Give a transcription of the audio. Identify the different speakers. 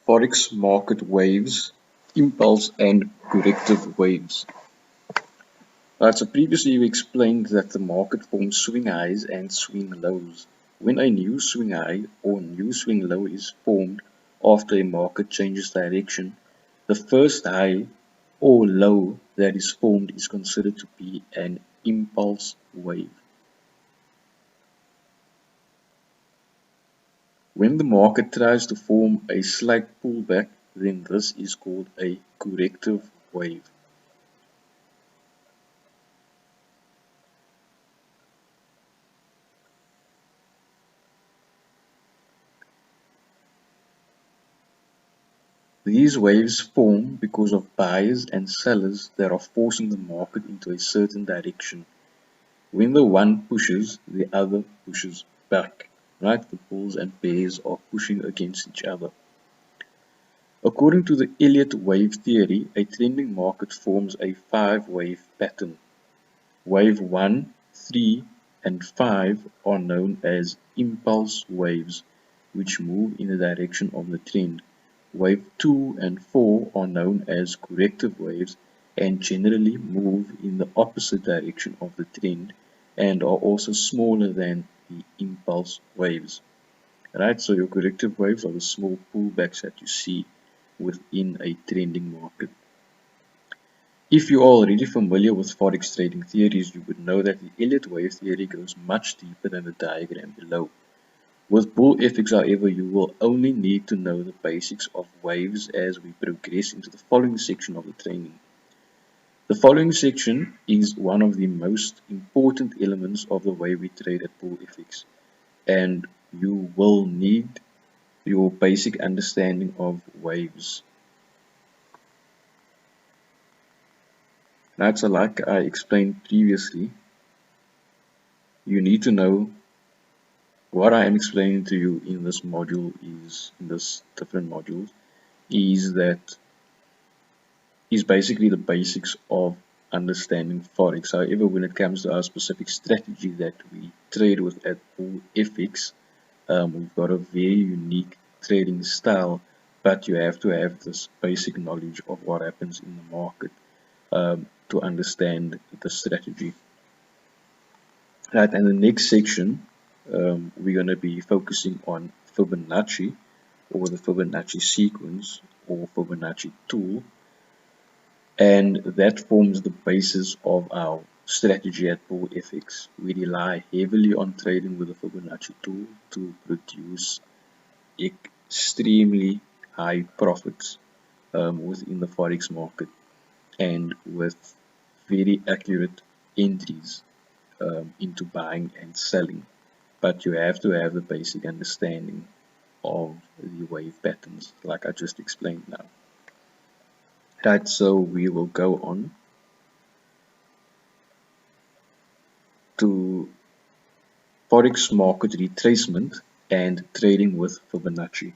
Speaker 1: Forex market waves, impulse and corrective waves. So previously we explained that the market forms swing highs and swing lows. When a new swing high or new swing low is formed after a market changes direction, the first high or low that is formed is considered to be an impulse wave. When the market tries to form a slight pullback, then this is called a corrective wave. These waves form because of buyers and sellers that are forcing the market into a certain direction. When the one pushes, the other pushes back. Right? The bulls and bears are pushing against each other. According to the Elliott wave theory, a trending market forms a 5-wave pattern. Wave 1, 3, and 5 are known as impulse waves, which move in the direction of the trend. Wave 2 and 4 are known as corrective waves and generally move in the opposite direction of the trend and are also smaller than the impulse waves. Right, so your corrective waves are the small pullbacks that you see within a trending market. If you are already familiar with Forex trading theories, you would know that the Elliott wave theory goes much deeper than the diagram below. With Bull FX, however, you will only need to know the basics of waves as we progress into the following section of the training. The following section is one of the most important elements of the way we trade at Bull FX, and you will need your basic understanding of waves. Right, so like I explained previously, you need to know what I am explaining to you in this module in this different modules is basically the basics of understanding Forex. However, when it comes to our specific strategy that we trade with at Bull FX, we've got a very unique trading style, but you have to have this basic knowledge of what happens in the market to understand the strategy. Right, and the next section, we're going to be focusing on Fibonacci, or the Fibonacci sequence, or Fibonacci tool, and that forms the basis of our strategy at Bull FX. We rely heavily on trading with the Fibonacci tool to produce extremely high profits within the Forex market, and with very accurate entries into buying and selling. But you have to have the basic understanding of the wave patterns like I just explained now. Right, so we will go on to Forex market retracement and trading with Fibonacci.